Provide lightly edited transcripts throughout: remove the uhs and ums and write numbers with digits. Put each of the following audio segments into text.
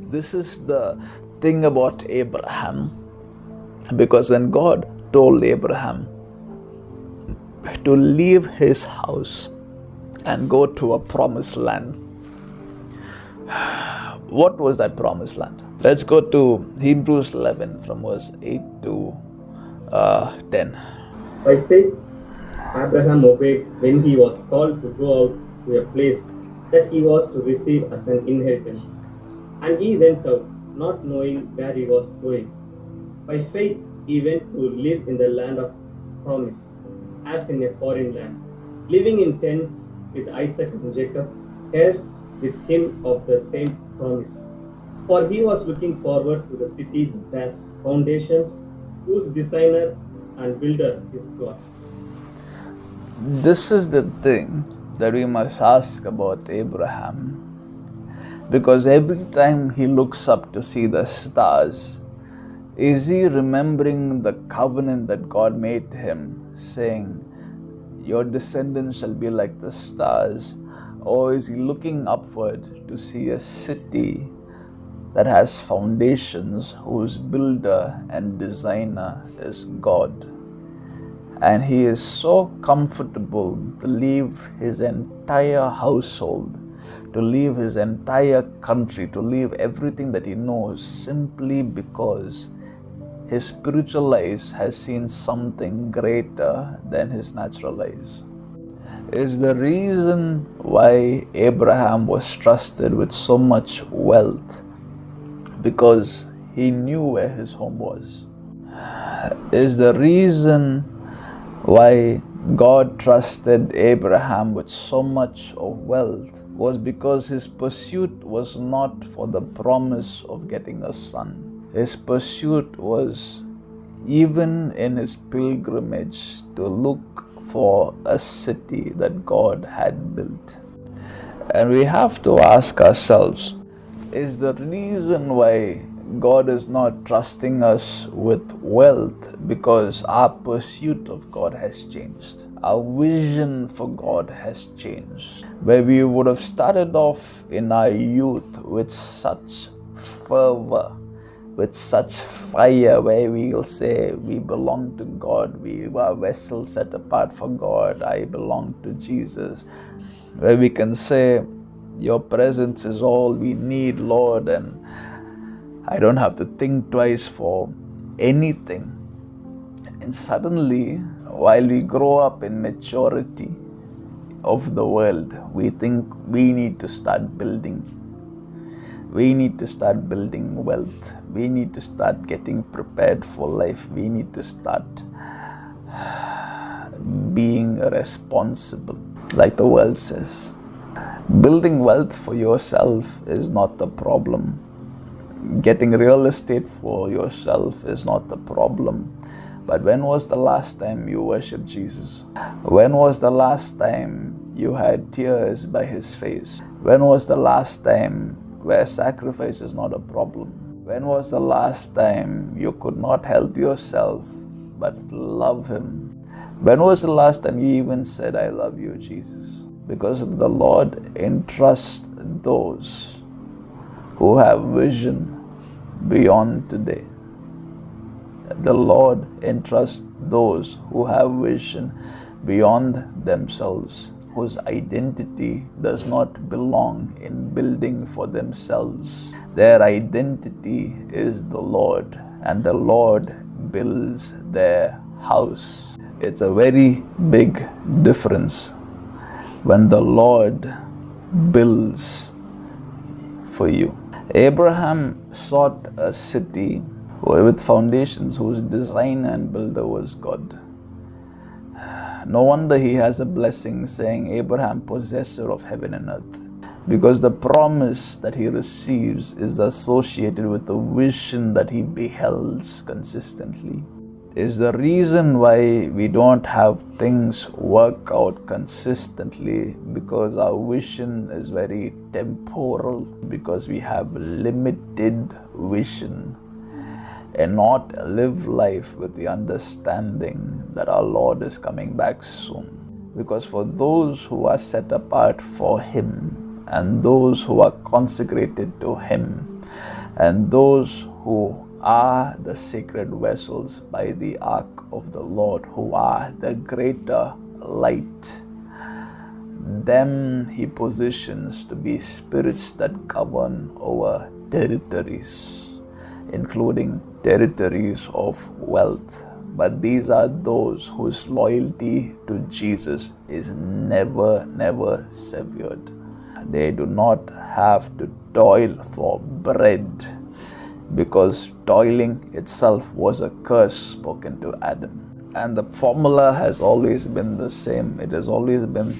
This is the thing about Abraham, because when God told Abraham to leave his house and go to a promised land, what was that promised land? Let's go to Hebrews 11 from verse 8 to 10. By faith, Abraham obeyed when he was called to go out to a place that he was to receive as an inheritance. And he went out, not knowing where he was going. By faith, he went to live in the land of promise, as in a foreign land, living in tents with Isaac and Jacob, heirs with him of the same promise. For he was looking forward to the city that has foundations, whose designer and builder is God. This is the thing that we must ask about Abraham, because every time he looks up to see the stars, is he remembering the covenant that God made to him, saying, your descendants shall be like the stars? Or is he looking upward to see a city that has foundations, whose builder and designer is God? And he is so comfortable to leave his entire household, to leave his entire country, to leave everything that he knows, simply because his spiritual eyes has seen something greater than his natural eyes. Is the reason why Abraham was trusted with so much wealth, because he knew where his home was. Is the reason why God trusted Abraham with so much of wealth was because his pursuit was not for the promise of getting a son. His pursuit was, even in his pilgrimage, to look for a city that God had built. And we have to ask ourselves, is the reason why God is not trusting us with wealth because our pursuit of God has changed? Our vision for God has changed. Where we would have started off in our youth with such fervor, with such fire, where we will say we belong to God, we are vessels set apart for God, I belong to Jesus. Where we can say, your presence is all we need, Lord, and I don't have to think twice for anything. And suddenly, while we grow up in maturity of the world, we think we need to start building. We need to start building wealth. We need to start getting prepared for life. We need to start being responsible, like the world says. Building wealth for yourself is not the problem. Getting real estate for yourself is not the problem. But when was the last time you worshiped Jesus? When was the last time you had tears by his face? When was the last time where sacrifice is not a problem? When was the last time you could not help yourself but love him? When was the last time you even said, I love you, Jesus? Because the Lord entrusts those who have vision beyond today. The Lord entrusts those who have vision beyond themselves, whose identity does not belong in building for themselves. Their identity is the Lord, and the Lord builds their house. It's a very big difference when the Lord builds for you. Abraham sought a city with foundations whose designer and builder was God. No wonder he has a blessing saying, Abraham, possessor of heaven and earth. Because the promise that he receives is associated with the vision that he beholds consistently. Is the reason why we don't have things work out consistently, because our vision is very temporal, because we have limited vision, and not live life with the understanding that our Lord is coming back soon. Because for those who are set apart for him and those who are consecrated to him, and those who are the sacred vessels by the ark of the Lord, who are the greater light, them he positions to be spirits that govern over territories, including territories of wealth. But these are those whose loyalty to Jesus is never severed. They do not have to toil for bread, because toiling itself was a curse spoken to Adam. And the formula has always been the same. It has always been: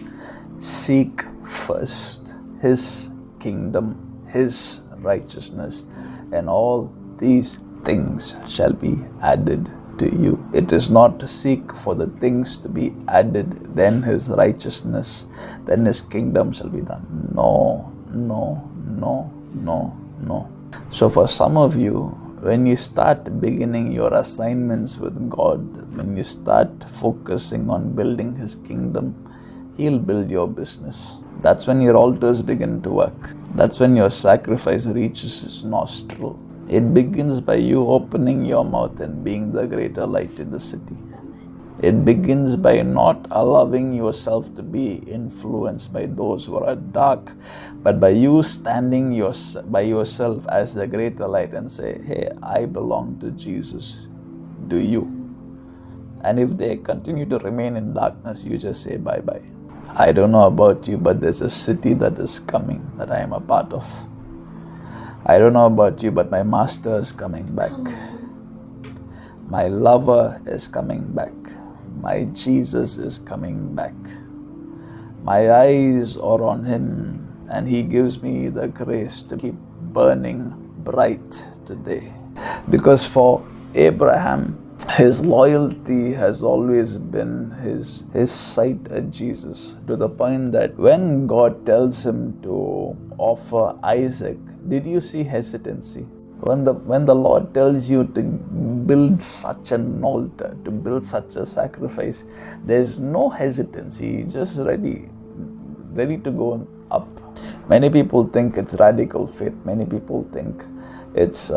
seek first His kingdom, His righteousness, and all these things shall be added to you. It is not to seek for the things to be added, then His righteousness, then His kingdom shall be done. No. So for some of you, when you start beginning your assignments with God, when you start focusing on building His kingdom, He'll build your business. That's when your altars begin to work. That's when your sacrifice reaches His nostril. It begins by you opening your mouth and being the greater light in the city. It begins by not allowing yourself to be influenced by those who are dark, but by you standing by yourself as the greater light and say, hey, I belong to Jesus. Do you? And if they continue to remain in darkness, you just say bye-bye. I don't know about you, but there's a city that is coming that I am a part of. I don't know about you, but my master is coming back. My lover is coming back. My Jesus is coming back. My eyes are on Him, and He gives me the grace to keep burning bright today. Because for Abraham, his loyalty has always been his sight at Jesus, to the point that when God tells him to offer Isaac, did you see hesitancy? When the Lord tells you to build such an altar, to build such a sacrifice, there's no hesitancy, just ready to go up. Many people think it's radical faith. Many people think it's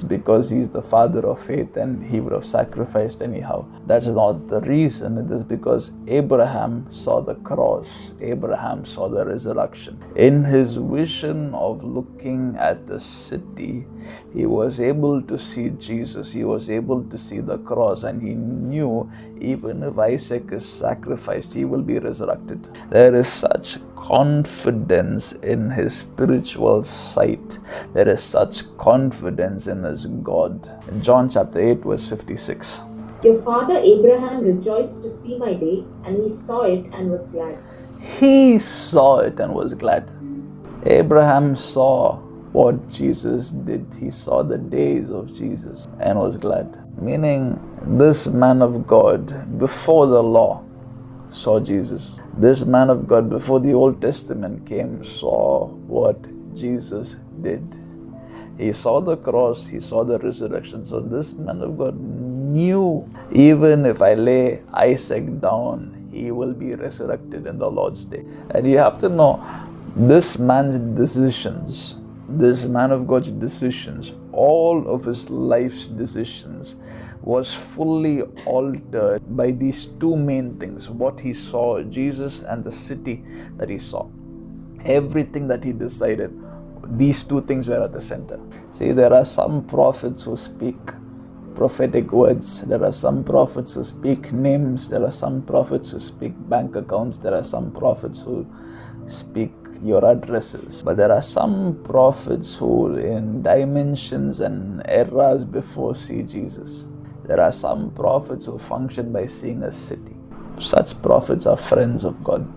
because He's the father of faith and He would have sacrificed anyhow. That's not the reason. It is because Abraham saw the cross. Abraham saw the resurrection. In his vision of looking at the city, he was able to see Jesus. He was able to see the cross, and he knew even if Isaac is sacrificed, he will be resurrected. There is such confidence in his spiritual sight. There is such confidence in his God. In John chapter 8 verse 56. Your father Abraham rejoiced to see my day, and he saw it and was glad. He saw it and was glad. Abraham saw what Jesus did. He saw the days of Jesus and was glad. Meaning, this man of God before the law saw Jesus. This man of God before the Old Testament came saw what Jesus did. He saw the cross, he saw the resurrection. So this man of God knew, even if I lay Isaac down, he will be resurrected in the Lord's day. And you have to know, this man's decisions, this man of God's decisions, all of his life's decisions was fully altered by these two main things: what he saw, Jesus, and the city that he saw. Everything that he decided, these two things were at the center. See, there are some prophets who speak prophetic words. There are some prophets who speak names. There are some prophets who speak bank accounts. There are some prophets who speak your addresses. But there are some prophets who in dimensions and eras before see Jesus. There are some prophets who function by seeing a city. Such prophets are friends of God.